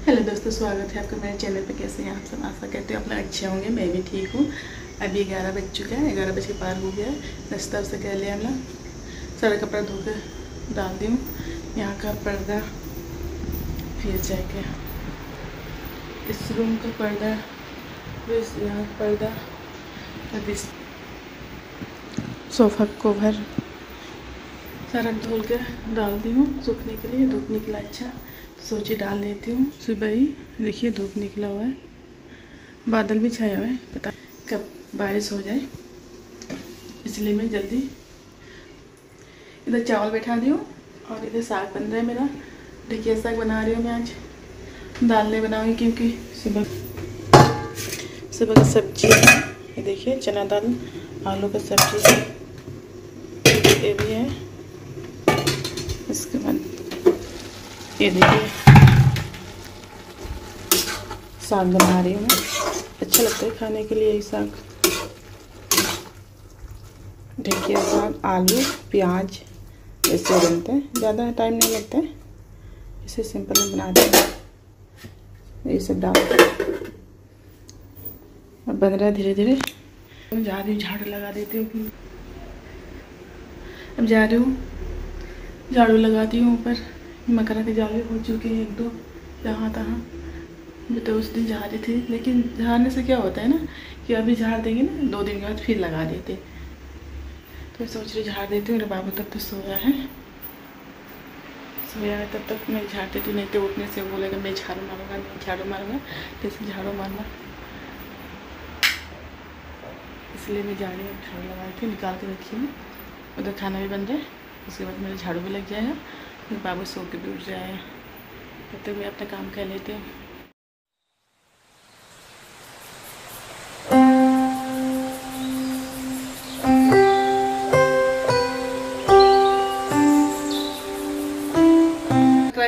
Hello दोस्तों, स्वागत है आपका मेरे चैनल पे। कैसे हैं आप सब? आशा करते हो आप लोग अच्छे होंगे। मैं भी ठीक हूँ। अभी 11 बज चुका है, 11 बज के पार हो गया है। नाश्ता से कर लिया हम लोग। सारा कपड़ा धो कर डाल दी हूँ। यहाँ का पर्दा, फिर जाके इस रूम का पर्दा, फिर यहाँ का पर्दा, अभी सोफ़ा कवर सारा धुल के डाल दी हूँ सूखने के लिए। धूप निकला अच्छा, सोची डाल देती हूँ सुबह ही। देखिए धूप निकला हुआ है, बादल भी छाया हुआ है, पता कब बारिश हो जाए, इसलिए मैं जल्दी इधर चावल बैठा दी हूँ और इधर साग बन रहा है मेरा। ढेकिया साग बना रही हूँ मैं। आज दाल नहीं बनाऊँगी क्योंकि सुबह का सब्जी है। ये देखिए चना दाल आलू का सब्जी है, ये भी है। इसके बाद ये देखिए साग बना रही हूँ मैं। अच्छा लगता है खाने के लिए ये साग। ढेकिया साग आलू प्याज ऐसे बनते हैं, ज़्यादा टाइम नहीं लगता है। इसे सिंपल में बना देते हैं, ये सब डाल अब बन रहा है धीरे धीरे। जा रही हूँ झाड़ू लगा देती हूँ। अब जा रही हूँ झाड़ू लगाती हूँ। ऊपर मकरा के जाले हो चुके हैं 1-2 जहाँ तहाँ। मैं तो उस दिन झाड़ रही थी, लेकिन झाड़ने से क्या होता है ना कि अभी झाड़ देंगे ना, 2 दिन के बाद फिर लगा देते। तो मैं सोच रही झाड़ देती हूँ। मेरा बाबू तब तो सोया है तब तक मैं झाड़ देती हूँ। नहीं तो उठने से बोलेगा मैं झाड़ू मारूंगा, नहीं झाड़ू मारूंगा, जैसे झाड़ू मारना। इसलिए मैं जा रही हूँ, झाड़ू लगा के निकाल के रखी हूँ। उधर खाना भी बन रहा है, उसके बाद मेरा झाड़ू भी लग जाएगा, मेरे बाबू सो के भी उठ जाएगा। तब तक मैं अपना काम कर लेती हूँ।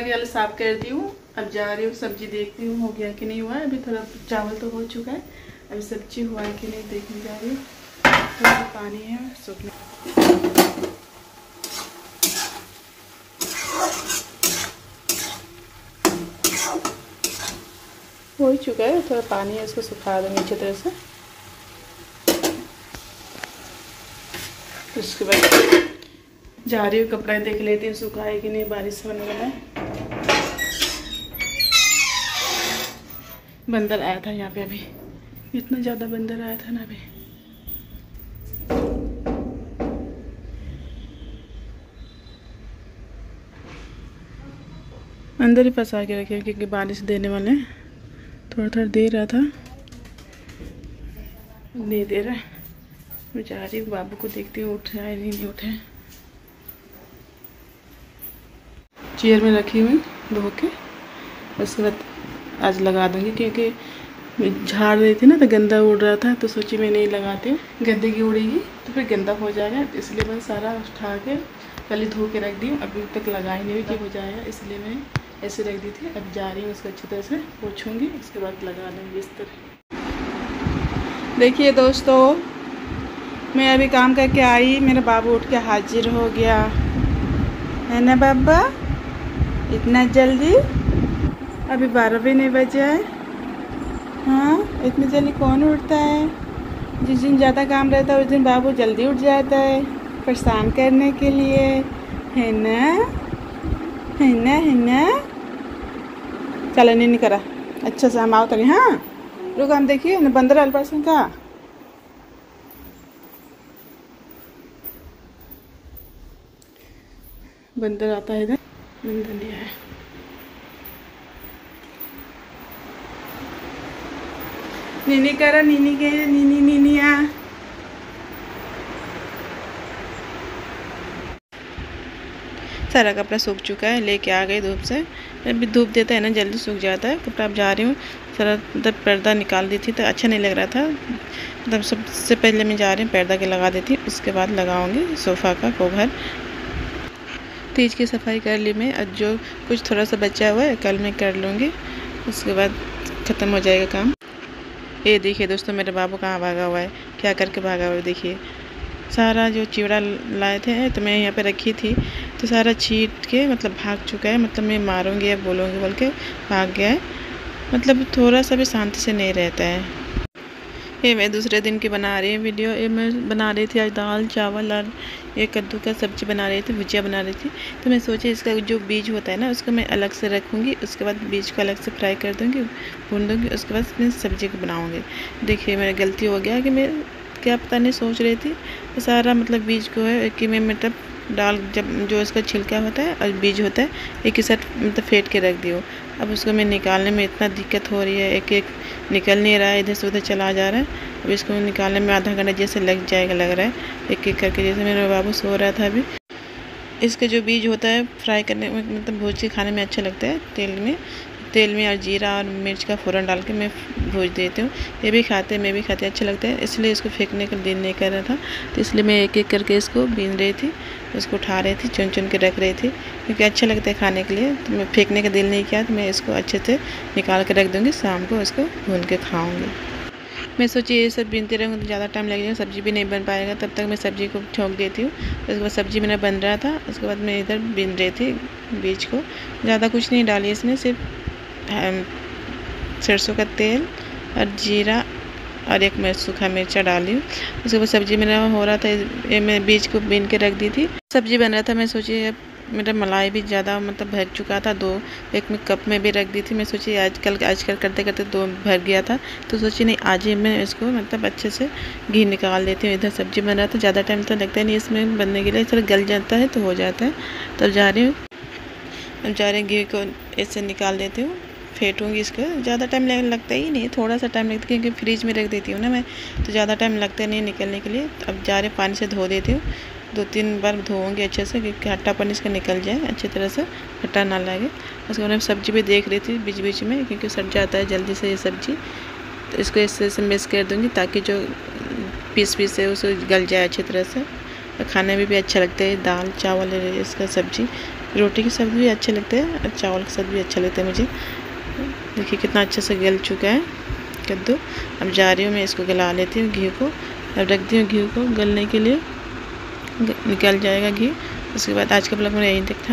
जाल साफ कर दी हूँ। अब जा रही हूँ सब्जी देखती हूँ हो गया कि नहीं हुआ है। अभी थोड़ा चावल तो हो चुका है, अभी सब्जी हुआ है कि नहीं देखने जा रही हूँ। थोड़ा पानी है सूखने, हो ही चुका है। थोड़ा पानी है, इसको सुखा देंगे अच्छी तरह से। उसके बाद जा रही हूँ कपड़े देख लेती हूँ सुखाए कि नहीं, बारिश होने वाला है। बंदर आया था यहाँ पे, अभी इतना ज़्यादा बंदर आया था ना। अभी अंदर ही फंसा के रखे क्योंकि बारिश देने वाले हैं। थोड़ा दे रहा था, नहीं दे रहा। मैं जा रही हूँ बाबू को देखती हूँ उठ रहा है नहीं उठे। चेयर में रखी हुई धो के, उसके बाद आज लगा दूँगी क्योंकि झाड़ रही थी ना तो गंदा उड़ रहा था। तो सोची मैं नहीं लगाती हूँ, गंदगी उड़ेगी तो फिर गंदा हो जाएगा। इसलिए मैं सारा उठा के पहले धो के रख दी हूँ। अभी तक लगाई नहीं हुई कि हो जाएगा, इसलिए मैं ऐसे रख दी थी। अब जा रही हूँ उसको अच्छी तरह से पोछूंगी, उसके बाद लगा दूँगी इस तरह। देखिए दोस्तों, मैं अभी काम करके आई, मेरा बाबू उठ के हाजिर हो गया है ना। बाबा इतना जल्दी, अभी 12 भी नहीं बजे है। हाँ, इतनी जल्दी कौन उठता है? जिस दिन ज़्यादा काम रहता है उस दिन बाबू जल्दी उठ जाता है, परेशान करने के लिए, है ना, है ना, है ना। चलो नहीं करा, अच्छा से हम आओ तो नहीं। हाँ रुक, हम देखिए ना बंदर अल्पासन का। बंदर आता है इधर, बंदर नहीं आया। नीनी करा, नीनी गई, नीनी आ। सारा कपड़ा सूख चुका है, लेके आ गई धूप से। अभी धूप देता है ना जल्दी सूख जाता है कपड़ा। अब जा रही हूँ, सारा मतलब पर्दा निकाल दी थी तो अच्छा नहीं लग रहा था। मतलब सबसे पहले मैं जा रही हूँ पर्दा के लगा देती, उसके बाद लगाऊंगी सोफ़ा का कवर। तीज की सफाई कर ली मैं, अब जो कुछ थोड़ा सा बचा हुआ है कल मैं कर लूँगी, उसके बाद ख़त्म हो जाएगा काम। ये देखिए दोस्तों, मेरे बाबू कहाँ भागा हुआ है, क्या करके भागा हुआ है। देखिए सारा जो चिवड़ा लाए थे तो मैं यहाँ पे रखी थी, तो सारा छीट के मतलब भाग चुका है। मतलब मैं मारूंगी या बोलूँगी बोल के भाग गया है। मतलब थोड़ा सा भी शांति से नहीं रहता है। ये मैं दूसरे दिन की बना रही हूँ वीडियो। ये मैं बना रही थी आज दाल चावल और ये कद्दू का सब्ज़ी बना रही थी, भुजिया बना रही थी। तो मैं सोची इसका जो बीज होता है ना उसको मैं अलग से रखूँगी, उसके बाद बीज को अलग से फ्राई कर दूँगी, भून दूँगी, उसके बाद मैं सब्ज़ी को बनाऊँगी। देखिए मेरा गलती हो गया कि मैं क्या पता नहीं सोच रही थी सारा मतलब बीज को है कि मैं मतलब डाल जब जो इसका छिलका होता है और बीज होता है एक ही साथ मतलब फेंट के रख दियो। अब उसको मैं निकालने में इतना दिक्कत हो रही है, एक एक निकल नहीं रहा है, इधर से उधर चला जा रहा है। अब इसको निकालने में आधा घंटा जैसे लग जाएगा लग रहा है, एक एक करके। जैसे मेरा बाबू सो रहा था अभी। इसका जो बीज होता है फ्राई करने में मतलब भूज के खाने में अच्छा लगता है। तेल में और जीरा और मिर्च का फ़ौरन डाल के मैं भूज देती हूँ। ये भी खाते मैं भी खाते अच्छा लगता है, इसलिए इसको फेंकने का दिल नहीं कर रहा था। तो इसलिए मैं एक एक करके इसको बीन रही थी, उसको उठा रही थी, चुन चुन के रख रही थी, क्योंकि अच्छा लगता है खाने के लिए। तो मैं फेंकने का दिल नहीं किया, तो मैं इसको अच्छे से निकाल के रख दूँगी, शाम को इसको भून के खाऊँगी। मैं सोची ये सब बीनते रहूँगी तो ज़्यादा टाइम लगेगा, सब्ज़ी भी नहीं बन पाएगा। तब तक मैं सब्ज़ी को छोंक देती हूँ। उसके बाद सब्ज़ी मेरा बन रहा था, उसके बाद मैं इधर बीन रही थी बीज को। ज़्यादा कुछ नहीं डाली इसमें, सिर्फ सरसों का तेल और जीरा और एक मैं सूखा मिर्चा डाली हूँ। उसके बाद सब्ज़ी मेरा हो रहा था, ये मैं बीज को बीन के रख दी थी। सब्ज़ी बन रहा था, मैं सोची अब मेरा मलाई भी ज़्यादा मतलब भर चुका था, एक मैं कप में भी रख दी थी। मैं सोची आजकल करते करते 2 भर गया था, तो सोची नहीं आज ही मैं इसको मतलब अच्छे से घी निकाल देती हूँ। इधर सब्ज़ी बन रहा था, ज़्यादा टाइम तो लगता ही नहीं इसमें बनने के लिए, थोड़ा गल जाता है तो हो जाता है। तब जा रही हूँ घी को ऐसे निकाल देती हूँ, फेंटूँगी इसको। ज़्यादा टाइम लगता ही नहीं, थोड़ा सा टाइम लगता है क्योंकि फ्रिज में रख देती हूँ ना मैं, तो ज़्यादा टाइम लगता नहीं निकलने के लिए। अब जा रहे पानी से धो देती हूँ, 2-3 बार धोऊँगी अच्छे से, क्योंकि हट्टापन इसका निकल जाए अच्छी तरह से, हट्टा ना लगे। उसके बाद मैं सब्ज़ी भी देख रही थी बीच बीच में, क्योंकि सड़ जाता है जल्दी से ये सब्ज़ी। तो इसको ऐसे मिक्स कर दूँगी ताकि जो पीस है उसे गल जाए अच्छी तरह से, और खाने में भी अच्छा लगता है। दाल चावल इसका सब्ज़ी, रोटी की सब्ज़ी भी अच्छे लगते हैं और चावल के साथ भी अच्छा लगता है मुझे। देखिए कितना अच्छे से गल चुका है कद्दू। अब जा रही हूँ मैं इसको गला लेती हूँ घी को। अब रख दी हूँ घी को गलने के लिए, निकल जाएगा घी। उसके बाद आज का ब्लॉग मेरा यही तक था।